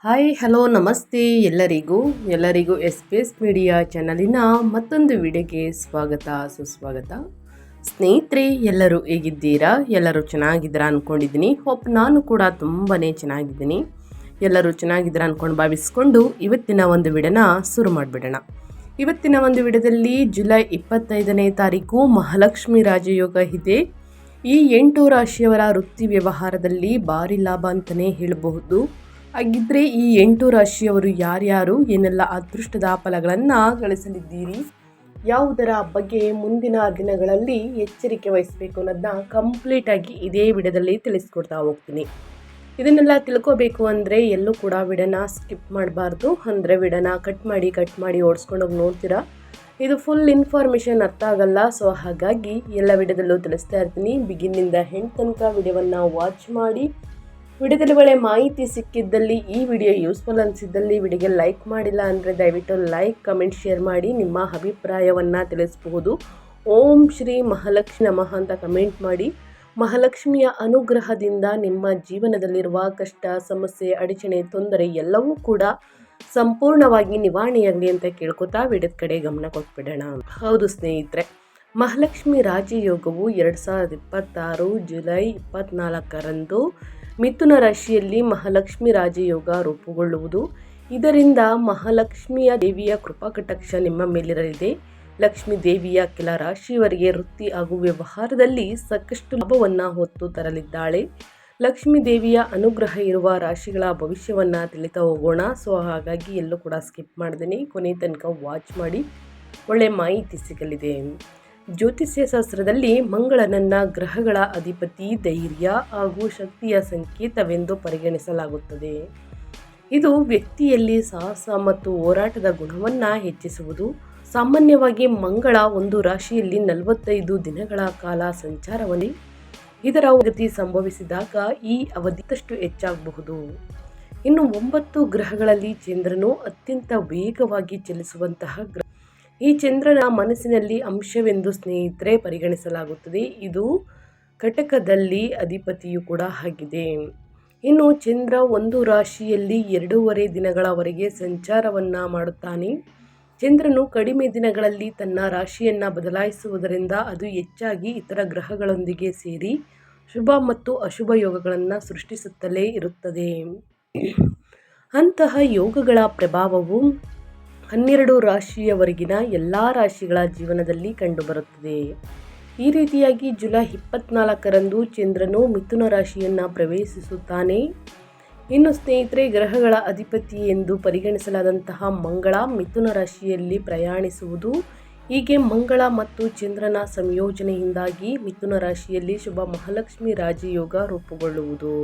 Hi hello ನಮಸ್ತೆ ಎಲ್ಲರಿಗೂ S P S media ಚಾನಲಿನ ಮತ್ತೊಂದು ವಿಡಿಯೋಗೆ ಸುಸ್ವಾಗತ. ಸ್ನೇಹಿತರೆ, ಎಲ್ಲರೂ ಹೇಗಿದ್ದೀರಾ? ಎಲ್ಲರೂ ಚೆನ್ನಾಗಿದ್ದೀರಾ ಅಂದ್ಕೊಂಡಿದ್ದೀನಿ. ನಾನು ಕೂಡ ತುಂಬಾ ಚೆನ್ನಾಗಿದ್ದೀನಿ. ಎಲ್ಲರೂ ಚೆನ್ನಾಗಿದ್ದೀರಾ ಅಂದ್ಕೊಂಡು ಭಾವಿಸ್ಕೊಂಡು ಇವತ್ತಿನ ಒಂದು ವಿಡಿಯೋನ ಶುರು ಮಾಡಿಬಿಡೋಣ. ಇವತ್ತಿನ ಒಂದು ವಿಡಿಯೋದಲ್ಲಿ ಜುಲೈ 25ನೇ ತಾರೀಕು ಮಹಾಲಕ್ಷ್ಮಿ ರಾಜಯೋಗ ಇದೆ. ಈ 8 ರಾಶಿಯವರ ವೃತ್ತಿ ವ್ಯವಹಾರದಲ್ಲಿ ಭಾರಿ ಲಾಭ ಅಂತಲೇ ಹೇಳಬಹುದು. ಹಾಗಿದ್ರೆ ಈ 8 ರಾಶಿಯವರು ಯಾರ್ಯಾರು ಏನೆಲ್ಲ ಅದೃಷ್ಟದ ಫಲಗಳನ್ನು ಗಳಿಸಲಿದ್ದೀರಿ, ಯಾವುದರ ಬಗ್ಗೆ ಮುಂದಿನ ದಿನಗಳಲ್ಲಿ ಎಚ್ಚರಿಕೆ ವಹಿಸಬೇಕು ಅನ್ನೋದನ್ನ ಕಂಪ್ಲೀಟಾಗಿ ಇದೇ ವಿಡಿಯೋದಲ್ಲಿ ತಿಳಿಸ್ಕೊಡ್ತಾ ಹೋಗ್ತೀನಿ. ಇದನ್ನೆಲ್ಲ ತಿಳ್ಕೋಬೇಕು ಅಂದರೆ ಎಲ್ಲೂ ಕೂಡ ವಿಡಿಯೋನ ಸ್ಕಿಪ್ ಮಾಡಬಾರ್ದು. ಅಂದರೆ ವಿಡಿಯೋನ ಕಟ್ ಮಾಡಿ ಓಡಿಸ್ಕೊಂಡೋಗಿ ನೋಡ್ತೀರಾ, ಇದು ಫುಲ್ ಇನ್ಫಾರ್ಮೇಷನ್ ಅರ್ಥ ಆಗಲ್ಲ. ಸೊ ಹಾಗಾಗಿ ಎಲ್ಲ ವಿಡಿಯೋದಲ್ಲೂ ತಿಳಿಸ್ತಾ ಇರ್ತೀನಿ. ಬಿಗಿನಿಂದ ಎಂಡ್ ತನಕ ವಿಡಿಯೋವನ್ನು ವಾಚ್ ಮಾಡಿ. ವಿಡಿಯೋದಲ್ಲಿ ಒಳ್ಳೆ ಮಾಹಿತಿ ಸಿಕ್ಕಿದ್ದಲ್ಲಿ, ಈ ವಿಡಿಯೋ ಯೂಸ್ಫುಲ್ ಅನಿಸಿದ್ದಲ್ಲಿ ವಿಡಿಯೋಗೆ ಲೈಕ್ ಮಾಡಿಲ್ಲ ಅಂದರೆ ದಯವಿಟ್ಟು ಲೈಕ್, ಕಮೆಂಟ್, ಶೇರ್ ಮಾಡಿ ನಿಮ್ಮ ಅಭಿಪ್ರಾಯವನ್ನು ತಿಳಿಸಬಹುದು. ಓಂ ಶ್ರೀ ಮಹಾಲಕ್ಷ್ಮಿ ನಮಃ ಅಂತ ಕಮೆಂಟ್ ಮಾಡಿ. ಮಹಾಲಕ್ಷ್ಮಿಯ ಅನುಗ್ರಹದಿಂದ ನಿಮ್ಮ ಜೀವನದಲ್ಲಿರುವ ಕಷ್ಟ, ಸಮಸ್ಯೆ, ಅಡಚಣೆ, ತೊಂದರೆ ಎಲ್ಲವೂ ಕೂಡ ಸಂಪೂರ್ಣವಾಗಿ ನಿವಾರಣೆಯಾಗಲಿ ಅಂತ ಕೇಳ್ಕೊತಾ ವಿಡಿಯೋದ ಕಡೆ ಗಮನ ಕೊಟ್ಬಿಡೋಣ. ಹೌದು ಸ್ನೇಹಿತರೆ, ಮಹಾಲಕ್ಷ್ಮಿ ರಾಜಯೋಗವು 2026 ಜುಲೈ 24ರಂದು ಮಿಥುನ ರಾಶಿಯಲ್ಲಿ ಮಹಾಲಕ್ಷ್ಮಿ ರಾಜಯೋಗ ರೂಪುಗೊಳ್ಳುವುದು. ಇದರಿಂದ ಮಹಾಲಕ್ಷ್ಮಿಯ ದೇವಿಯ ಕೃಪಾ ಕಟಾಕ್ಷ ನಿಮ್ಮ ಮೇಲಿರಲಿದೆ. ಲಕ್ಷ್ಮೀ ದೇವಿಯ ಕೆಲ ರಾಶಿಯವರಿಗೆ ವೃತ್ತಿ ಹಾಗೂ ವ್ಯವಹಾರದಲ್ಲಿ ಸಾಕಷ್ಟು ಲಾಭವನ್ನು ಹೊತ್ತು ತರಲಿದ್ದಾಳೆ. ಲಕ್ಷ್ಮೀ ದೇವಿಯ ಅನುಗ್ರಹ ಇರುವ ರಾಶಿಗಳ ಭವಿಷ್ಯವನ್ನು ತಿಳಿತಾ ಹೋಗೋಣ. ಸೊ ಹಾಗಾಗಿ ಎಲ್ಲೂ ಕೂಡ ಸ್ಕಿಪ್ ಮಾಡ್ದೇನೆ ಕೊನೆ ತನಕ ವಾಚ್ ಮಾಡಿ, ಒಳ್ಳೆ ಮಾಹಿತಿ ಸಿಗಲಿದೆ. ಜ್ಯೋತಿಷ್ಯ ಶಾಸ್ತ್ರದಲ್ಲಿ ಮಂಗಳನನ್ನ ಗ್ರಹಗಳ ಅಧಿಪತಿ, ಧೈರ್ಯ ಹಾಗೂ ಶಕ್ತಿಯ ಸಂಕೇತವೆಂದು ಪರಿಗಣಿಸಲಾಗುತ್ತದೆ. ಇದು ವ್ಯಕ್ತಿಯಲ್ಲಿ ಸಾಹಸ ಮತ್ತು ಹೋರಾಟದ ಗುಣವನ್ನು ಹೆಚ್ಚಿಸುವುದು. ಸಾಮಾನ್ಯವಾಗಿ ಮಂಗಳ ಒಂದು ರಾಶಿಯಲ್ಲಿ 45 ದಿನಗಳ ಕಾಲ ಸಂಚಾರವನ್ನು, ಇದರ ಗತಿ ಸಂಭವಿಸಿದಾಗ ಈ ಅವಧಿ ಮತ್ತಷ್ಟು ಹೆಚ್ಚಾಗಬಹುದು. ಇನ್ನು 9 ಗ್ರಹಗಳಲ್ಲಿ ಚಂದ್ರನು ಅತ್ಯಂತ ವೇಗವಾಗಿ ಚಲಿಸುವಂತಹ ಗ್ರಹ. ಈ ಚಂದ್ರನ ಮನಸ್ಸಿನಲ್ಲಿ ಅಂಶವೆಂದು ಸ್ನೇಹಿತರೆ ಪರಿಗಣಿಸಲಾಗುತ್ತದೆ. ಇದು ಕಟಕದಲ್ಲಿ ಅಧಿಪತಿಯು ಕೂಡ ಆಗಿದೆ. ಇನ್ನು ಚಂದ್ರ ಒಂದು ರಾಶಿಯಲ್ಲಿ 2.5 ದಿನಗಳವರೆಗೆ ಸಂಚಾರವನ್ನು ಮಾಡುತ್ತಾನೆ. ಚಂದ್ರನು ಕಡಿಮೆ ದಿನಗಳಲ್ಲಿ ತನ್ನ ರಾಶಿಯನ್ನು ಬದಲಾಯಿಸುವುದರಿಂದ ಅದು ಹೆಚ್ಚಾಗಿ ಇತರ ಗ್ರಹಗಳೊಂದಿಗೆ ಸೇರಿ ಶುಭ ಮತ್ತು ಅಶುಭ ಯೋಗಗಳನ್ನು ಸೃಷ್ಟಿಸುತ್ತಲೇ ಇರುತ್ತದೆ. ಅಂತಹ ಯೋಗಗಳ ಪ್ರಭಾವವು 12 ರಾಶಿಯವರೆಗಿನ ಎಲ್ಲ ರಾಶಿಗಳ ಜೀವನದಲ್ಲಿ ಕಂಡುಬರುತ್ತದೆ. ಈ ರೀತಿಯಾಗಿ ಜುಲೈ 24ರಂದು ಚಂದ್ರನು ಮಿಥುನ ರಾಶಿಯನ್ನು ಪ್ರವೇಶಿಸುತ್ತಾನೆ. ಇನ್ನು ಸ್ನೇಹಿತರೆ, ಗ್ರಹಗಳ ಅಧಿಪತಿ ಎಂದು ಪರಿಗಣಿಸಲಾದಂತಹ ಮಂಗಳ ಮಿಥುನ ರಾಶಿಯಲ್ಲಿ ಪ್ರಯಾಣಿಸುವುದು. ಹೀಗೆ ಮಂಗಳ ಮತ್ತು ಚಂದ್ರನ ಸಂಯೋಜನೆಯಿಂದಾಗಿ ಮಿಥುನ ರಾಶಿಯಲ್ಲಿ ಶುಭ ಮಹಾಲಕ್ಷ್ಮಿ ರಾಜಯೋಗ ರೂಪುಗೊಳ್ಳುವುದು.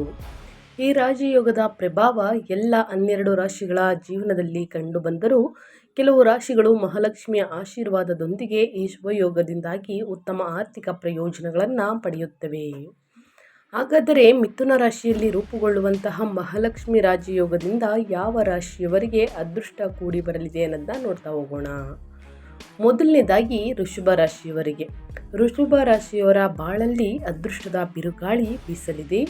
ಈ ರಾಜಯೋಗದ ಪ್ರಭಾವ ಎಲ್ಲ 12 ರಾಶಿಗಳ ಜೀವನದಲ್ಲಿ ಕಂಡುಬಂದರೂ ಕೆಲವು ರಾಶಿಗಳು ಮಹಾಲಕ್ಷ್ಮಿಯ ಆಶೀರ್ವಾದದೊಂದಿಗೆ ಈ ಶುಭಯೋಗದಿಂದಾಗಿ ಉತ್ತಮ ಆರ್ಥಿಕ ಪ್ರಯೋಜನಗಳನ್ನು ಪಡೆಯುತ್ತವೆ. ಹಾಗಾದರೆ ಮಿಥುನ ರಾಶಿಯಲ್ಲಿ ರೂಪುಗೊಳ್ಳುವಂತಹ ಮಹಾಲಕ್ಷ್ಮಿ ರಾಜಯೋಗದಿಂದ ಯಾವ ರಾಶಿಯವರಿಗೆ ಅದೃಷ್ಟ ಕೂಡಿ ಬರಲಿದೆ ಅನ್ನೋದನ್ನ ನೋಡ್ತಾ ಹೋಗೋಣ. ಮೊದಲನೇದಾಗಿ ವೃಷಭ ರಾಶಿಯವರಿಗೆ. ವೃಷಭ ರಾಶಿಯವರ ಬಾಳಲ್ಲಿ ಅದೃಷ್ಟದ ಬಿರುಗಾಳಿ ಬೀಸಲಿದೆ.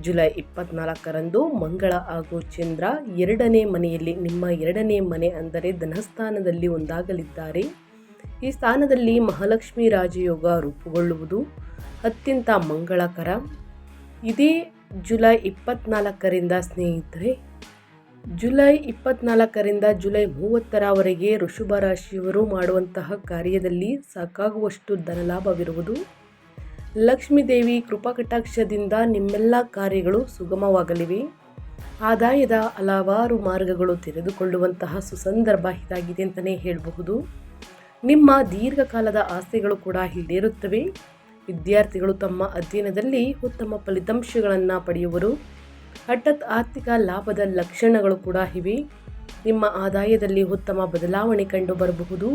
ಜುಲೈ 24ರಂದು ಮಂಗಳ ಹಾಗೂ ಚಂದ್ರ 2ನೇ ಮನೆಯಲ್ಲಿ, ನಿಮ್ಮ 2ನೇ ಮನೆ ಅಂದರೆ ಧನಸ್ಥಾನದಲ್ಲಿ ಒಂದಾಗಲಿದ್ದಾರೆ. ಈ ಸ್ಥಾನದಲ್ಲಿ ಮಹಾಲಕ್ಷ್ಮಿ ರಾಜಯೋಗ ರೂಪುಗೊಳ್ಳುವುದು ಅತ್ಯಂತ ಮಂಗಳಕರ. ಇದೇ ಜುಲೈ 24ರಿಂದ ಸ್ನೇಹಿತರೆ, ಜುಲೈ 24ರಿಂದ ಜುಲೈ 30ರವರೆಗೆ ವೃಷಭ ರಾಶಿಯವರು ಮಾಡುವಂತಹ ಕಾರ್ಯದಲ್ಲಿ ಸಾಕಾಗುವಷ್ಟು ಧನಲಾಭವಿರುವುದು. ಲಕ್ಷ್ಮೀ ದೇವಿ ಕೃಪಾ ಕಟಾಕ್ಷದಿಂದ ನಿಮ್ಮೆಲ್ಲ ಕಾರ್ಯಗಳು ಸುಗಮವಾಗಲಿವೆ. ಆದಾಯದ ಹಲವಾರು ಮಾರ್ಗಗಳು ತೆರೆದುಕೊಳ್ಳುವಂತಹ ಸುಸಂದರ್ಭ ಇದಾಗಿದೆ ಅಂತಲೇ ಹೇಳಬಹುದು. ನಿಮ್ಮ ದೀರ್ಘಕಾಲದ ಆಸೆಗಳು ಕೂಡ ಈಡೇರುತ್ತವೆ. ವಿದ್ಯಾರ್ಥಿಗಳು ತಮ್ಮ ಅಧ್ಯಯನದಲ್ಲಿ ಉತ್ತಮ ಫಲಿತಾಂಶಗಳನ್ನು ಪಡೆಯುವರು. ಹಠಾತ್ ಆರ್ಥಿಕ ಲಾಭದ ಲಕ್ಷಣಗಳು ಕೂಡ ಇವೆ. ನಿಮ್ಮ ಆದಾಯದಲ್ಲಿ ಉತ್ತಮ ಬದಲಾವಣೆ ಕಂಡು ಬರಬಹುದು.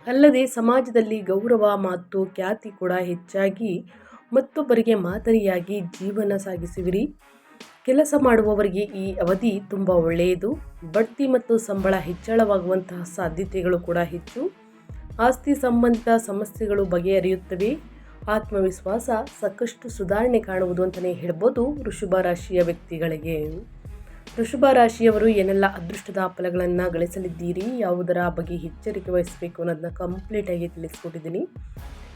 ಅಲ್ಲದೆ ಸಮಾಜದಲ್ಲಿ ಗೌರವ ಮತ್ತು ಖ್ಯಾತಿ ಕೂಡ ಹೆಚ್ಚಾಗಿ ಮತ್ತೊಬ್ಬರಿಗೆ ಮಾದರಿಯಾಗಿ ಜೀವನ ಸಾಗಿಸುವಿರಿ. ಕೆಲಸ ಮಾಡುವವರಿಗೆ ಈ ಅವಧಿ ತುಂಬ ಒಳ್ಳೆಯದು. ಬಡ್ತಿ ಮತ್ತು ಸಂಬಳ ಹೆಚ್ಚಳವಾಗುವಂತಹ ಸಾಧ್ಯತೆಗಳು ಕೂಡ ಹೆಚ್ಚು. ಆಸ್ತಿ ಸಂಬಂಧಿತ ಸಮಸ್ಯೆಗಳು ಬಗೆಹರಿಯುತ್ತವೆ. ಆತ್ಮವಿಶ್ವಾಸ ಸಾಕಷ್ಟು ಸುಧಾರಣೆ ಕಾಣುವುದು ಅಂತಲೇ ಹೇಳ್ಬೋದು ವೃಷಭ ರಾಶಿಯ ವ್ಯಕ್ತಿಗಳಿಗೆ. ವೃಷಭ ರಾಶಿಯವರು ಏನೆಲ್ಲ ಅದೃಷ್ಟದ ಫಲಗಳನ್ನು ಗಳಿಸಲಿದ್ದೀರಿ, ಯಾವುದರ ಬಗ್ಗೆ ಎಚ್ಚರಿಕೆ ವಹಿಸಬೇಕು ಅನ್ನೋದನ್ನ ಕಂಪ್ಲೀಟಾಗಿ ತಿಳಿಸ್ಕೊಟ್ಟಿದ್ದೀನಿ.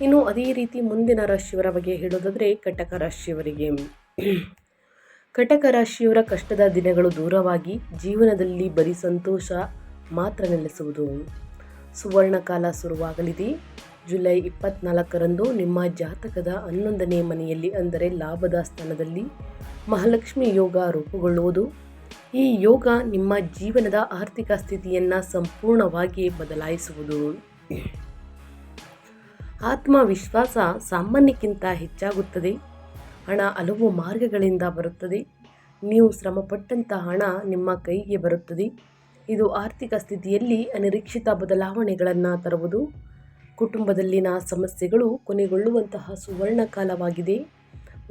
ಇನ್ನು ಅದೇ ರೀತಿ ಮುಂದಿನ ರಾಶಿಯವರ ಬಗ್ಗೆ ಹೇಳೋದಾದರೆ ಕಟಕ ರಾಶಿಯವರಿಗೆ. ಕಟಕ ರಾಶಿಯವರ ಕಷ್ಟದ ದಿನಗಳು ದೂರವಾಗಿ ಜೀವನದಲ್ಲಿ ಬರೀ ಸಂತೋಷ ಮಾತ್ರ ನೆಲೆಸುವುದು. ಸುವರ್ಣಕಾಲ ಶುರುವಾಗಲಿದೆ. ಜುಲೈ 24ರಂದು ನಿಮ್ಮ ಜಾತಕದ 11ನೇ ಮನೆಯಲ್ಲಿ ಅಂದರೆ ಲಾಭದ ಸ್ಥಾನದಲ್ಲಿ ಮಹಾಲಕ್ಷ್ಮಿ ಯೋಗ ರೂಪುಗೊಳ್ಳುವುದು. ಈ ಯೋಗ ನಿಮ್ಮ ಜೀವನದ ಆರ್ಥಿಕ ಸ್ಥಿತಿಯನ್ನು ಸಂಪೂರ್ಣವಾಗಿ ಬದಲಾಯಿಸುವುದು. ಆತ್ಮವಿಶ್ವಾಸ ಸಾಮಾನ್ಯಕ್ಕಿಂತ ಹೆಚ್ಚಾಗುತ್ತದೆ. ಹಣ ಹಲವು ಮಾರ್ಗಗಳಿಂದ ಬರುತ್ತದೆ. ನೀವು ಶ್ರಮಪಟ್ಟಂಥ ಹಣ ನಿಮ್ಮ ಕೈಗೆ ಬರುತ್ತದೆ. ಇದು ಆರ್ಥಿಕ ಸ್ಥಿತಿಯಲ್ಲಿ ಅನಿರೀಕ್ಷಿತ ಬದಲಾವಣೆಗಳನ್ನು ತರುವುದು. ಕುಟುಂಬದಲ್ಲಿನ ಸಮಸ್ಯೆಗಳು ಕೊನೆಗೊಳ್ಳುವಂತಹ ಸುವರ್ಣ ಕಾಲವಾಗಿದೆ.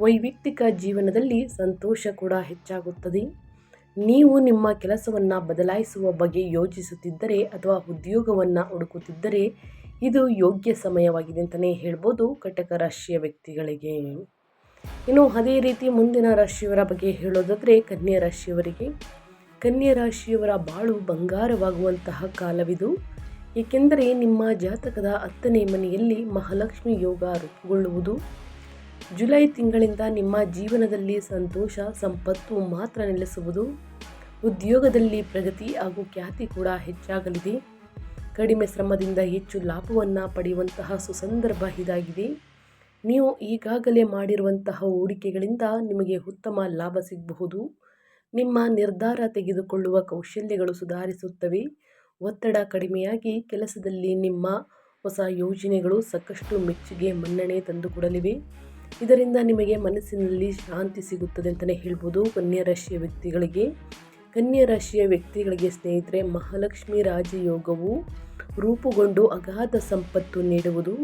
ವೈಯಕ್ತಿಕ ಜೀವನದಲ್ಲಿ ಸಂತೋಷ ಕೂಡ ಹೆಚ್ಚಾಗುತ್ತದೆ. ನೀವು ನಿಮ್ಮ ಕೆಲಸವನ್ನು ಬದಲಾಯಿಸುವ ಬಗ್ಗೆ ಯೋಚಿಸುತ್ತಿದ್ದರೆ ಅಥವಾ ಉದ್ಯೋಗವನ್ನು ಹುಡುಕುತ್ತಿದ್ದರೆ ಇದು ಯೋಗ್ಯ ಸಮಯವಾಗಿದೆ ಅಂತಲೇ ಹೇಳ್ಬೋದು ಕಟಕ ರಾಶಿಯ ವ್ಯಕ್ತಿಗಳಿಗೆ. ಇನ್ನು ಅದೇ ರೀತಿ ಮುಂದಿನ ರಾಶಿಯವರ ಬಗ್ಗೆ ಹೇಳೋದಾದರೆ ಕನ್ಯಾ ರಾಶಿಯವರಿಗೆ. ಕನ್ಯಾ ರಾಶಿಯವರ ಬಾಳು ಬಂಗಾರವಾಗುವಂತಹ ಕಾಲವಿದು. ಏಕೆಂದರೆ ನಿಮ್ಮ ಜಾತಕದ 10ನೇ ಮನೆಯಲ್ಲಿ ಮಹಾಲಕ್ಷ್ಮಿ ಯೋಗ ರೂಪುಗೊಳ್ಳುವುದು. ಜುಲೈ ತಿಂಗಳಿಂದ ನಿಮ್ಮ ಜೀವನದಲ್ಲಿ ಸಂತೋಷ ಸಂಪತ್ತು ಮಾತ್ರ ನೆಲೆಸುವುದು. ಉದ್ಯೋಗದಲ್ಲಿ ಪ್ರಗತಿ ಹಾಗೂ ಖ್ಯಾತಿ ಕೂಡ ಹೆಚ್ಚಾಗಲಿದೆ. ಕಡಿಮೆ ಶ್ರಮದಿಂದ ಹೆಚ್ಚು ಲಾಭವನ್ನು ಪಡೆಯುವಂತಹ ಸುಸಂದರ್ಭ ಇದಾಗಿದೆ. ನೀವು ಈಗಾಗಲೇ ಮಾಡಿರುವಂತಹ ಹೂಡಿಕೆಗಳಿಂದ ನಿಮಗೆ ಉತ್ತಮ ಲಾಭ ಸಿಗಬಹುದು. ನಿಮ್ಮ ನಿರ್ಧಾರ ತೆಗೆದುಕೊಳ್ಳುವ ಕೌಶಲ್ಯಗಳು ಸುಧಾರಿಸುತ್ತವೆ. ಒತ್ತಡ ಕಡಿಮೆಯಾಗಿ ಕೆಲಸದಲ್ಲಿ ನಿಮ್ಮ ಹೊಸ ಯೋಜನೆಗಳು ಸಾಕಷ್ಟು ಮೆಚ್ಚುಗೆ ಮನ್ನಣೆ ತಂದುಕೊಡಲಿವೆ. ಇದರಿಂದ ನಿಮಗೆ ಮನಸ್ಸಿನಲ್ಲಿ ಶಾಂತಿ ಸಿಗುತ್ತದೆ ಅಂತಲೇ ಹೇಳ್ಬೋದು ಕನ್ಯಾ ರಾಶಿಯ ವ್ಯಕ್ತಿಗಳಿಗೆ. ಕನ್ಯಾ ರಾಶಿಯ ವ್ಯಕ್ತಿಗಳಿಗೆ ಸ್ನೇಹಿತರೆ, ಮಹಾಲಕ್ಷ್ಮಿ ರಾಜಯೋಗವು ರೂಪುಗೊಂಡು ಅಗಾಧ ಸಂಪತ್ತು ನೀಡುವುದು.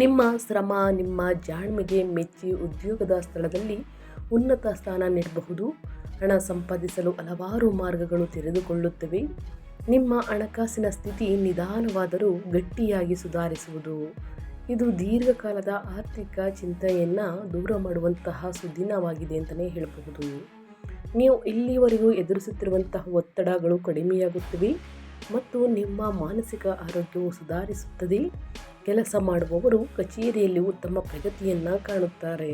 ನಿಮ್ಮ ಶ್ರಮ ನಿಮ್ಮ ಜಾಣ್ಮೆಗೆ ಮೆಚ್ಚಿ ಉದ್ಯೋಗದ ಸ್ಥಳದಲ್ಲಿ ಉನ್ನತ ಸ್ಥಾನ ನೀಡಬಹುದು. ಹಣ ಸಂಪಾದಿಸಲು ಹಲವಾರು ಮಾರ್ಗಗಳು ತೆರೆದುಕೊಳ್ಳುತ್ತವೆ. ನಿಮ್ಮ ಹಣಕಾಸಿನ ಸ್ಥಿತಿ ನಿಧಾನವಾದರೂ ಗಟ್ಟಿಯಾಗಿ ಸುಧಾರಿಸುವುದು. ಇದು ದೀರ್ಘಕಾಲದ ಆರ್ಥಿಕ ಚಿಂತೆಯನ್ನು ದೂರ ಮಾಡುವಂತಹ ಸುದಿನವಾಗಿದೆ ಅಂತಲೇ ಹೇಳಬಹುದು. ನೀವು ಇಲ್ಲಿವರೆಗೂ ಎದುರಿಸುತ್ತಿರುವಂತಹ ಒತ್ತಡಗಳು ಕಡಿಮೆಯಾಗುತ್ತವೆ ಮತ್ತು ನಿಮ್ಮ ಮಾನಸಿಕ ಆರೋಗ್ಯವು ಸುಧಾರಿಸುತ್ತದೆ. ಕೆಲಸ ಮಾಡುವವರು ಕಚೇರಿಯಲ್ಲಿ ಉತ್ತಮ ಪ್ರಗತಿಯನ್ನು ಕಾಣುತ್ತಾರೆ.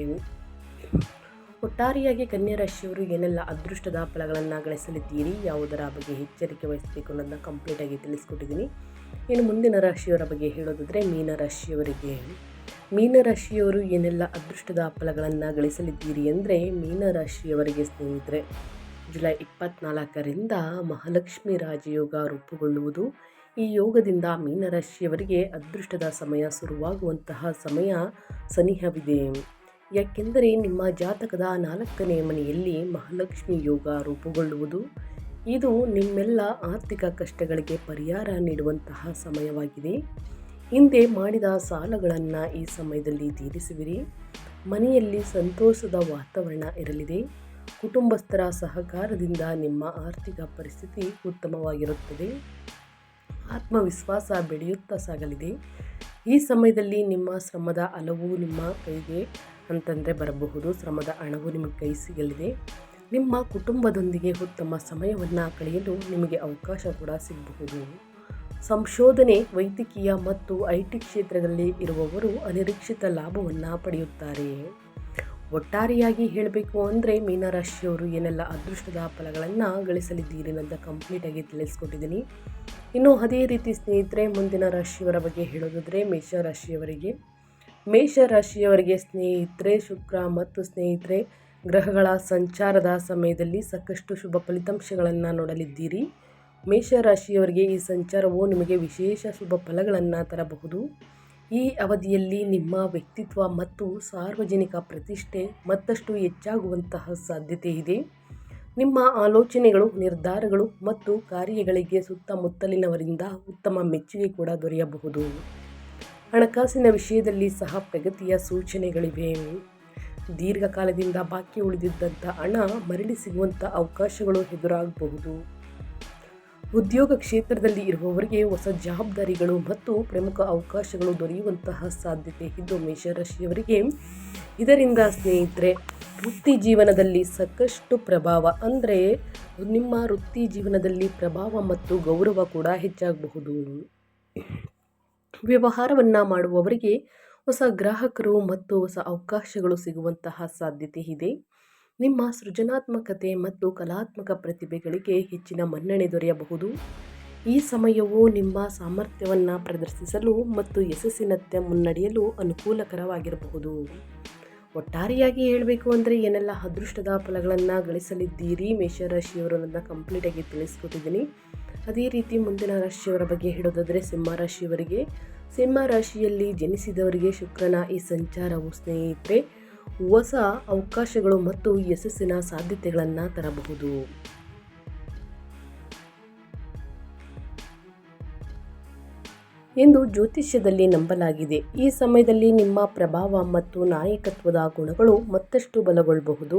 ಒಟ್ಟಾರೆಯಾಗಿ ಕನ್ಯಾ ರಾಶಿಯವರು ಏನೆಲ್ಲ ಅದೃಷ್ಟದ ಫಲಗಳನ್ನು ಗಳಿಸಲಿದ್ದೀರಿ, ಯಾವುದರ ಬಗ್ಗೆ ಎಚ್ಚರಿಕೆ ವಹಿಸಬೇಕು ಅನ್ನೋದನ್ನ ಕಂಪ್ಲೀಟಾಗಿ ತಿಳಿಸ್ಕೊಟ್ಟಿದ್ದೀನಿ. ಇನ್ನು ಮುಂದಿನ ರಾಶಿಯವರ ಬಗ್ಗೆ ಹೇಳೋದಾದರೆ ಮೀನರಾಶಿಯವರಿಗೆ. ಮೀನರಾಶಿಯವರು ಏನೆಲ್ಲ ಅದೃಷ್ಟದ ಫಲಗಳನ್ನು ಗಳಿಸಲಿದ್ದೀರಿ ಅಂದರೆ, ಮೀನರಾಶಿಯವರಿಗೆ ಸ್ನೇಹಿತರೆ, ಜುಲೈ 24ರಿಂದ ಮಹಾಲಕ್ಷ್ಮಿ ರಾಜಯೋಗ ರೂಪುಗೊಳ್ಳುವುದು. ಈ ಯೋಗದಿಂದ ಮೀನರಾಶಿಯವರಿಗೆ ಅದೃಷ್ಟದ ಸಮಯ ಶುರುವಾಗುವಂತಹ ಸಮಯ ಸನಿಹವಿದೆ. ಯಾಕೆಂದರೆ ನಿಮ್ಮ ಜಾತಕದ 4ನೇ ಮನೆಯಲ್ಲಿ ಮಹಾಲಕ್ಷ್ಮಿ ಯೋಗ ರೂಪುಗೊಳ್ಳುವುದು. ಇದು ನಿಮ್ಮೆಲ್ಲ ಆರ್ಥಿಕ ಕಷ್ಟಗಳಿಗೆ ಪರಿಹಾರ ನೀಡುವಂತಹ ಸಮಯವಾಗಿದೆ. ಹಿಂದೆ ಮಾಡಿದ ಸಾಲಗಳನ್ನು ಈ ಸಮಯದಲ್ಲಿ ತೀರಿಸುವಿರಿ. ಮನೆಯಲ್ಲಿ ಸಂತೋಷದ ವಾತಾವರಣ ಇರಲಿದೆ. ಕುಟುಂಬಸ್ಥರ ಸಹಕಾರದಿಂದ ನಿಮ್ಮ ಆರ್ಥಿಕ ಪರಿಸ್ಥಿತಿ ಉತ್ತಮವಾಗಿರುತ್ತದೆ. ಆತ್ಮವಿಶ್ವಾಸ ಬೆಳೆಯುತ್ತಾ ಸಾಗಲಿದೆ. ಈ ಸಮಯದಲ್ಲಿ ನಿಮ್ಮ ಶ್ರಮದ ಹಲವು ನಿಮ್ಮ ಕೈಗೆ ಅಂತಂದರೆ ಬರಬಹುದು. ಶ್ರಮದ ಹಣವು ನಿಮಗೆ ಕೈ ಸಿಗಲಿದೆ. ನಿಮ್ಮ ಕುಟುಂಬದೊಂದಿಗೆ ಉತ್ತಮ ಸಮಯವನ್ನು ಕಳೆಯಲು ನಿಮಗೆ ಅವಕಾಶ ಕೂಡ ಸಿಗಬಹುದು. ಸಂಶೋಧನೆ, ವೈದ್ಯಕೀಯ ಮತ್ತು IT ಕ್ಷೇತ್ರದಲ್ಲಿ ಇರುವವರು ಅನಿರೀಕ್ಷಿತ ಲಾಭವನ್ನು ಪಡೆಯುತ್ತಾರೆ. ಒಟ್ಟಾರೆಯಾಗಿ ಹೇಳಬೇಕು ಅಂದರೆ ಮೀನರಾಶಿಯವರು ಏನೆಲ್ಲ ಅದೃಷ್ಟದ ಫಲಗಳನ್ನು ಗಳಿಸಲಿದ್ದೀರಿ ಅನ್ನೋದನ್ನ ಕಂಪ್ಲೀಟಾಗಿ ತಿಳಿಸ್ಕೊಟ್ಟಿದ್ದೀನಿ. ಇನ್ನು ಅದೇ ರೀತಿ ಸ್ನೇಹಿತರೆ, ಮುಂದಿನ ರಾಶಿಯವರ ಬಗ್ಗೆ ಹೇಳೋದಾದರೆ ಮೇಷರಾಶಿಯವರಿಗೆ. ಮೇಷರಾಶಿಯವರಿಗೆ ಸ್ನೇಹಿತರೆ, ಶುಕ್ರ ಮತ್ತು ಸ್ನೇಹಿತರೆ ಗ್ರಹಗಳ ಸಂಚಾರದ ಸಮಯದಲ್ಲಿ ಸಾಕಷ್ಟು ಶುಭ ಫಲಿತಾಂಶಗಳನ್ನು ನೋಡಲಿದ್ದೀರಿ. ಮೇಷರಾಶಿಯವರಿಗೆ ಈ ಸಂಚಾರವು ನಿಮಗೆ ವಿಶೇಷ ಶುಭ ಫಲಗಳನ್ನು ತರಬಹುದು. ಈ ಅವಧಿಯಲ್ಲಿ ನಿಮ್ಮ ವ್ಯಕ್ತಿತ್ವ ಮತ್ತು ಸಾರ್ವಜನಿಕ ಪ್ರತಿಷ್ಠೆ ಮತ್ತಷ್ಟು ಹೆಚ್ಚಾಗುವಂತಹ ಸಾಧ್ಯತೆ ಇದೆ. ನಿಮ್ಮ ಆಲೋಚನೆಗಳು, ನಿರ್ಧಾರಗಳು ಮತ್ತು ಕಾರ್ಯಗಳಿಗೆ ಸುತ್ತಮುತ್ತಲಿನವರಿಂದ ಉತ್ತಮ ಮೆಚ್ಚುಗೆ ಕೂಡ ದೊರೆಯಬಹುದು. ಹಣಕಾಸಿನ ವಿಷಯದಲ್ಲಿ ಸಹ ಪ್ರಗತಿಯ ಸೂಚನೆಗಳಿವೆ. ದೀರ್ಘಕಾಲದಿಂದ ಬಾಕಿ ಉಳಿದಿದ್ದಂಥ ಹಣ ಮರಳಿ ಸಿಗುವಂಥ ಅವಕಾಶಗಳು ಎದುರಾಗಬಹುದು. ಉದ್ಯೋಗ ಕ್ಷೇತ್ರದಲ್ಲಿ ಇರುವವರಿಗೆ ಹೊಸ ಜವಾಬ್ದಾರಿಗಳು ಮತ್ತು ಪ್ರಮುಖ ಅವಕಾಶಗಳು ದೊರೆಯುವಂತಹ ಸಾಧ್ಯತೆ ಇದ್ದು ಮೇಷರಾಶಿಯವರಿಗೆ. ಇದರಿಂದ ಸ್ನೇಹಿತರೆ, ವೃತ್ತಿ ಜೀವನದಲ್ಲಿ ಸಾಕಷ್ಟು ಪ್ರಭಾವ ಅಂದರೆ ನಿಮ್ಮ ವೃತ್ತಿ ಜೀವನದಲ್ಲಿ ಪ್ರಭಾವ ಮತ್ತು ಗೌರವ ಕೂಡ ಹೆಚ್ಚಾಗಬಹುದು. ವ್ಯವಹಾರವನ್ನು ಮಾಡುವವರಿಗೆ ಹೊಸ ಗ್ರಾಹಕರು ಮತ್ತು ಹೊಸ ಅವಕಾಶಗಳು ಸಿಗುವಂತಹ ಸಾಧ್ಯತೆ ಇದೆ. ನಿಮ್ಮ ಸೃಜನಾತ್ಮಕತೆ ಮತ್ತು ಕಲಾತ್ಮಕ ಪ್ರತಿಭೆಗಳಿಗೆ ಹೆಚ್ಚಿನ ಮನ್ನಣೆ ದೊರೆಯಬಹುದು. ಈ ಸಮಯವು ನಿಮ್ಮ ಸಾಮರ್ಥ್ಯವನ್ನು ಪ್ರದರ್ಶಿಸಲು ಮತ್ತು ಯಶಸ್ಸಿನತ್ತ ಮುನ್ನಡೆಯಲು ಅನುಕೂಲಕರವಾಗಿರಬಹುದು. ಒಟ್ಟಾರೆಯಾಗಿ ಹೇಳಬೇಕು ಅಂದರೆ ಏನೆಲ್ಲ ಅದೃಷ್ಟದ ಫಲಗಳನ್ನು ಗಳಿಸಲಿದ್ದೀರಿ ಮೇಷರಾಶಿಯವರು ನನ್ನ ಕಂಪ್ಲೀಟಾಗಿ ತಿಳಿಸ್ಕೊಟ್ಟಿದ್ದೀನಿ. ಅದೇ ರೀತಿ ಮುಂದಿನ ರಾಶಿಯವರ ಬಗ್ಗೆ ಹೇಳೋದಾದರೆ ಸಿಂಹರಾಶಿಯವರಿಗೆ, ಸಿಂಹರಾಶಿಯಲ್ಲಿ ಜನಿಸಿದವರಿಗೆ ಶುಕ್ರನ ಈ ಸಂಚಾರವು ಸ್ನೇಹಿತರೆ ಹೊಸ ಅವಕಾಶಗಳು ಮತ್ತು ಯಶಸ್ಸಿನ ಸಾಧ್ಯತೆಗಳನ್ನು ತರಬಹುದು. ಎಂದು ಜ್ಯೋತಿಷ್ಯದಲ್ಲಿ ನಂಬಲಾಗಿದೆ. ಈ ಸಮಯದಲ್ಲಿ ನಿಮ್ಮ ಪ್ರಭಾವ ಮತ್ತು ನಾಯಕತ್ವದ ಗುಣಗಳು ಮತ್ತಷ್ಟು ಬಲಗೊಳ್ಳಬಹುದು.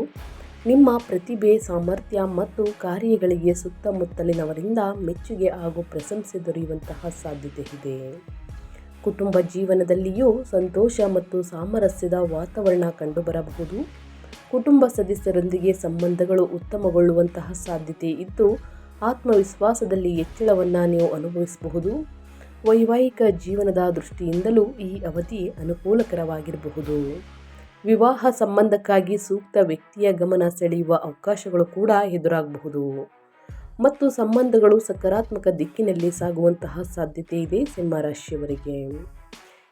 ನಿಮ್ಮ ಪ್ರತಿಭೆ, ಸಾಮರ್ಥ್ಯ ಮತ್ತು ಕಾರ್ಯಗಳಿಗೆ ಸುತ್ತಮುತ್ತಲಿನವರಿಂದ ಮೆಚ್ಚುಗೆ ಹಾಗೂ ಪ್ರಶಂಸೆ ದೊರೆಯುವಂತಹ ಸಾಧ್ಯತೆ ಇದೆ. ಕುಟುಂಬ ಜೀವನದಲ್ಲಿಯೂ ಸಂತೋಷ ಮತ್ತು ಸಾಮರಸ್ಯದ ವಾತಾವರಣ ಕಂಡುಬರಬಹುದು. ಕುಟುಂಬ ಸದಸ್ಯರೊಂದಿಗೆ ಸಂಬಂಧಗಳು ಉತ್ತಮಗೊಳ್ಳುವಂತಹ ಸಾಧ್ಯತೆ ಇದ್ದು ಆತ್ಮವಿಶ್ವಾಸದಲ್ಲಿ ಹೆಚ್ಚಳವನ್ನು ನೀವು ಅನುಭವಿಸಬಹುದು. ವೈವಾಹಿಕ ಜೀವನದ ದೃಷ್ಟಿಯಿಂದಲೂ ಈ ಅವಧಿ ಅನುಕೂಲಕರವಾಗಿರಬಹುದು. ವಿವಾಹ ಸಂಬಂಧಕ್ಕಾಗಿ ಸೂಕ್ತ ವ್ಯಕ್ತಿಯ ಗಮನ ಸೆಳೆಯುವ ಅವಕಾಶಗಳು ಕೂಡ ಎದುರಾಗಬಹುದು ಮತ್ತು ಸಂಬಂಧಗಳು ಸಕಾರಾತ್ಮಕ ದಿಕ್ಕಿನಲ್ಲಿ ಸಾಗುವಂತಹ ಸಾಧ್ಯತೆ ಇದೆ ಸಿಂಹರಾಶಿಯವರಿಗೆ.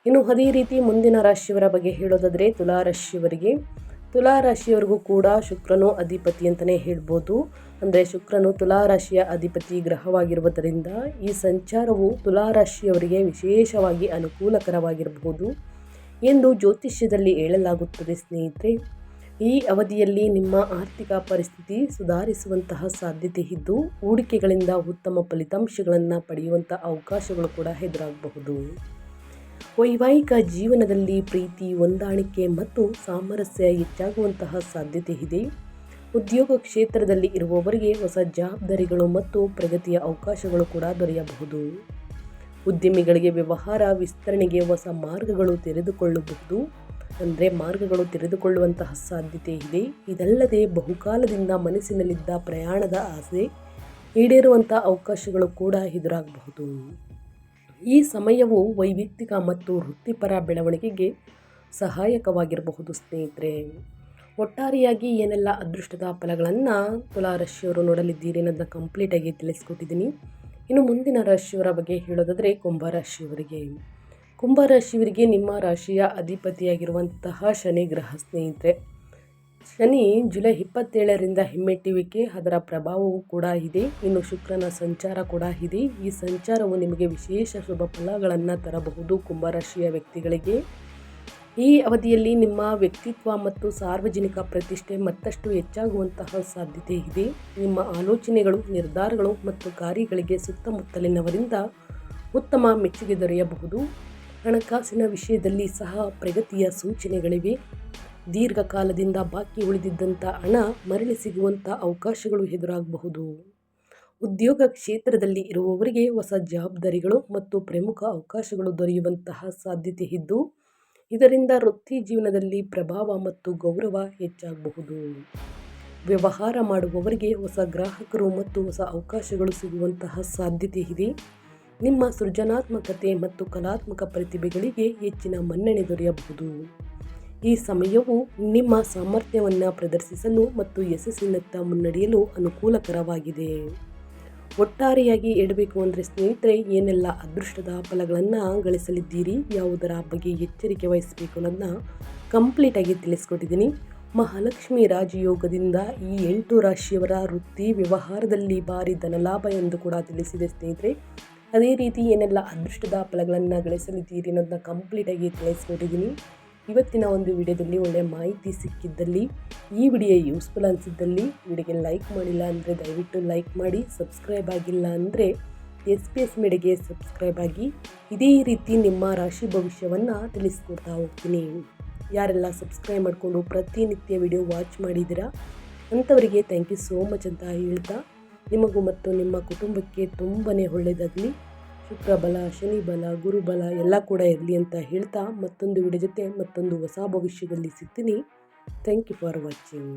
ಇನ್ನು ಅದೇ ರೀತಿ ಮುಂದಿನ ರಾಶಿಯವರ ಬಗ್ಗೆ ಹೇಳೋದಾದರೆ ತುಲಾರಾಶಿಯವರಿಗೆ, ತುಲಾರಾಶಿಯವರಿಗೂ ಕೂಡ ಶುಕ್ರನು ಅಧಿಪತಿ ಅಂತಲೇ ಹೇಳ್ಬೋದು. ಅಂದರೆ ಶುಕ್ರನು ತುಲಾರಾಶಿಯ ಅಧಿಪತಿ ಗ್ರಹವಾಗಿರುವುದರಿಂದ ಈ ಸಂಚಾರವು ತುಲಾರಾಶಿಯವರಿಗೆ ವಿಶೇಷವಾಗಿ ಅನುಕೂಲಕರವಾಗಿರಬಹುದು ಎಂದು ಜ್ಯೋತಿಷ್ಯದಲ್ಲಿ ಹೇಳಲಾಗುತ್ತದೆ. ಸ್ನೇಹಿತರೆ, ಈ ಅವಧಿಯಲ್ಲಿ ನಿಮ್ಮ ಆರ್ಥಿಕ ಪರಿಸ್ಥಿತಿ ಸುಧಾರಿಸುವಂತಹ ಸಾಧ್ಯತೆ ಇದ್ದು ಹೂಡಿಕೆಗಳಿಂದ ಉತ್ತಮ ಫಲಿತಾಂಶಗಳನ್ನು ಪಡೆಯುವಂಥ ಅವಕಾಶಗಳು ಕೂಡ ಎದುರಾಗಬಹುದು. ವೈವಾಹಿಕ ಜೀವನದಲ್ಲಿ ಪ್ರೀತಿ, ಹೊಂದಾಣಿಕೆ ಮತ್ತು ಸಾಮರಸ್ಯ ಹೆಚ್ಚಾಗುವಂತಹ ಸಾಧ್ಯತೆ ಇದೆ. ಉದ್ಯೋಗ ಕ್ಷೇತ್ರದಲ್ಲಿ ಇರುವವರಿಗೆ ಹೊಸ ಜವಾಬ್ದಾರಿಗಳು ಮತ್ತು ಪ್ರಗತಿಯ ಅವಕಾಶಗಳು ಕೂಡ ದೊರೆಯಬಹುದು. ಉದ್ಯಮಿಗಳಿಗೆ ವ್ಯವಹಾರ ವಿಸ್ತರಣೆಗೆ ಹೊಸ ಮಾರ್ಗಗಳು ತೆರೆದುಕೊಳ್ಳುವಂತಹ ಸಾಧ್ಯತೆ ಇದೆ. ಇದಲ್ಲದೆ ಬಹುಕಾಲದಿಂದ ಮನಸ್ಸಿನಲ್ಲಿದ್ದ ಪ್ರಯಾಣದ ಆಸೆ ಈಡೇರುವಂಥ ಅವಕಾಶಗಳು ಕೂಡ ಎದುರಾಗಬಹುದು. ಈ ಸಮಯವು ವೈಯಕ್ತಿಕ ಮತ್ತು ವೃತ್ತಿಪರ ಬೆಳವಣಿಗೆಗೆ ಸಹಾಯಕವಾಗಿರಬಹುದು. ಸ್ನೇಹಿತರೆ, ಒಟ್ಟಾರೆಯಾಗಿ ಏನೆಲ್ಲ ಅದೃಷ್ಟದ ಫಲಗಳನ್ನು ತುಲಾರಾಶಿಯವರು ನೋಡಲಿದ್ದೀರಿ ಅನ್ನೋದನ್ನ ಕಂಪ್ಲೀಟಾಗಿ ತಿಳಿಸ್ಕೊಟ್ಟಿದ್ದೀನಿ. ಇನ್ನು ಮುಂದಿನ ರಾಶಿಯವರ ಬಗ್ಗೆ ಹೇಳೋದಾದರೆ ಕುಂಭರಾಶಿಯವರಿಗೆ, ಕುಂಭರಾಶಿಯವರಿಗೆ ನಿಮ್ಮ ರಾಶಿಯ ಅಧಿಪತಿಯಾಗಿರುವಂತಹ ಶನಿ ಗ್ರಹ. ಸ್ನೇಹಿತರೆ, ಶನಿ ಜುಲೈ 27ರಿಂದ ಹಿಮ್ಮೆಟ್ಟುವಿಕೆ ಅದರ ಪ್ರಭಾವವೂ ಕೂಡ ಇದೆ. ಇನ್ನು ಶುಕ್ರನ ಸಂಚಾರ ಕೂಡ ಇದೆ. ಈ ಸಂಚಾರವು ನಿಮಗೆ ವಿಶೇಷ ಶುಭ ಫಲಗಳನ್ನು ತರಬಹುದು. ಕುಂಭರಾಶಿಯ ವ್ಯಕ್ತಿಗಳಿಗೆ ಈ ಅವಧಿಯಲ್ಲಿ ನಿಮ್ಮ ವ್ಯಕ್ತಿತ್ವ ಮತ್ತು ಸಾರ್ವಜನಿಕ ಪ್ರತಿಷ್ಠೆ ಮತ್ತಷ್ಟು ಹೆಚ್ಚಾಗುವಂತಹ ಸಾಧ್ಯತೆ ಇದೆ. ನಿಮ್ಮ ಆಲೋಚನೆಗಳು, ನಿರ್ಧಾರಗಳು ಮತ್ತು ಕಾರ್ಯಗಳಿಗೆ ಸುತ್ತಮುತ್ತಲಿನವರಿಂದ ಉತ್ತಮ ಮೆಚ್ಚುಗೆ ದೊರೆಯಬಹುದು. ಹಣಕಾಸಿನ ವಿಷಯದಲ್ಲಿ ಸಹ ಪ್ರಗತಿಯ ಸೂಚನೆಗಳಿವೆ. ದೀರ್ಘಕಾಲದಿಂದ ಬಾಕಿ ಉಳಿದಿದ್ದಂಥ ಹಣ ಮರಳಿ ಸಿಗುವಂಥ ಅವಕಾಶಗಳು ಎದುರಾಗಬಹುದು. ಉದ್ಯೋಗ ಕ್ಷೇತ್ರದಲ್ಲಿ ಇರುವವರಿಗೆ ಹೊಸ ಜವಾಬ್ದಾರಿಗಳು ಮತ್ತು ಪ್ರಮುಖ ಅವಕಾಶಗಳು ದೊರೆಯುವಂತಹ ಸಾಧ್ಯತೆ ಇದ್ದು ಇದರಿಂದ ವೃತ್ತಿ ಜೀವನದಲ್ಲಿ ಪ್ರಭಾವ ಮತ್ತು ಗೌರವ ಹೆಚ್ಚಾಗಬಹುದು. ವ್ಯವಹಾರ ಮಾಡುವವರಿಗೆ ಹೊಸ ಗ್ರಾಹಕರು ಮತ್ತು ಹೊಸ ಅವಕಾಶಗಳು ಸಿಗುವಂತಹ ಸಾಧ್ಯತೆ ಇದೆ. ನಿಮ್ಮ ಸೃಜನಾತ್ಮಕತೆ ಮತ್ತು ಕಲಾತ್ಮಕ ಪ್ರತಿಭೆಗಳಿಗೆ ಹೆಚ್ಚಿನ ಮನ್ನಣೆ ದೊರೆಯಬಹುದು. ಈ ಸಮಯವು ನಿಮ್ಮ ಸಾಮರ್ಥ್ಯವನ್ನು ಪ್ರದರ್ಶಿಸಲು ಮತ್ತು ಯಶಸ್ಸಿನತ್ತ ಮುನ್ನಡೆಯಲು ಅನುಕೂಲಕರವಾಗಿದೆ. ಒಟ್ಟಾರೆಯಾಗಿ ಹೇಳಬೇಕು ಅಂದರೆ ಸ್ನೇಹಿತರೆ, ಏನೆಲ್ಲ ಅದೃಷ್ಟದ ಫಲಗಳನ್ನು ಗಳಿಸಲಿದ್ದೀರಿ, ಯಾವುದರ ಬಗ್ಗೆ ಎಚ್ಚರಿಕೆ ವಹಿಸಬೇಕು ಅನ್ನೋದನ್ನ ಕಂಪ್ಲೀಟಾಗಿ ತಿಳಿಸ್ಕೊಟ್ಟಿದ್ದೀನಿ. ಮಹಾಲಕ್ಷ್ಮಿ ರಾಜಯೋಗದಿಂದ ಈ 8 ರಾಶಿಯವರ ವೃತ್ತಿ ವ್ಯವಹಾರದಲ್ಲಿ ಭಾರಿ ಧನಲಾಭ ಎಂದು ಕೂಡ ತಿಳಿಸಿದೆ ಸ್ನೇಹಿತರೆ. ಅದೇ ರೀತಿ ಏನೆಲ್ಲ ಅದೃಷ್ಟದ ಫಲಗಳನ್ನು ಗಳಿಸಲಿದ್ದೀರಿ ಅನ್ನೋದನ್ನ ಕಂಪ್ಲೀಟಾಗಿ ತಿಳಿಸ್ಕೊಟ್ಟಿದ್ದೀನಿ. ಇವತ್ತಿನ ಒಂದು ವಿಡಿಯೋದಲ್ಲಿ ಒಳ್ಳೆಯ ಮಾಹಿತಿ ಸಿಕ್ಕಿದ್ದಲ್ಲಿ, ಈ ವಿಡಿಯೋ ಯೂಸ್ಫುಲ್ ಅನಿಸಿದ್ದಲ್ಲಿ ವಿಡಿಯೋಗೆ ಲೈಕ್ ಮಾಡಿಲ್ಲ ಅಂದರೆ ದಯವಿಟ್ಟು ಲೈಕ್ ಮಾಡಿ. ಸಬ್ಸ್ಕ್ರೈಬ್ ಆಗಿಲ್ಲ ಅಂದರೆ SPS ಮೀಡಿಯಾಗೆ ಸಬ್ಸ್ಕ್ರೈಬ್ ಆಗಿ. ಇದೇ ರೀತಿ ನಿಮ್ಮ ರಾಶಿ ಭವಿಷ್ಯವನ್ನು ತಿಳಿಸ್ಕೊಡ್ತಾ ಹೋಗ್ತೀನಿ. ಯಾರೆಲ್ಲ ಸಬ್ಸ್ಕ್ರೈಬ್ ಮಾಡಿಕೊಂಡು ಪ್ರತಿನಿತ್ಯ ವಿಡಿಯೋ ವಾಚ್ ಮಾಡಿದ್ದೀರಾ ಅಂಥವರಿಗೆ ಥ್ಯಾಂಕ್ ಯು ಸೋ ಮಚ್ ಅಂತ ಹೇಳ್ತಾ, ನಿಮಗೂ ಮತ್ತು ನಿಮ್ಮ ಕುಟುಂಬಕ್ಕೆ ತುಂಬಾ ಒಳ್ಳೆಯದಾಗಲಿ. ಶುಕ್ರ ಬಲ, ಶನಿ ಬಲ, ಗುರು ಬಲ ಎಲ್ಲ ಕೂಡ ಇರಲಿ ಅಂತ ಹೇಳ್ತಾ ಮತ್ತೊಂದು ವಿಡಿಯೋ ಜೊತೆ ಮತ್ತೊಂದು ಹೊಸ ಭವಿಷ್ಯದಲ್ಲಿ ಸಿಗ್ತೀನಿ. Thank you for watching.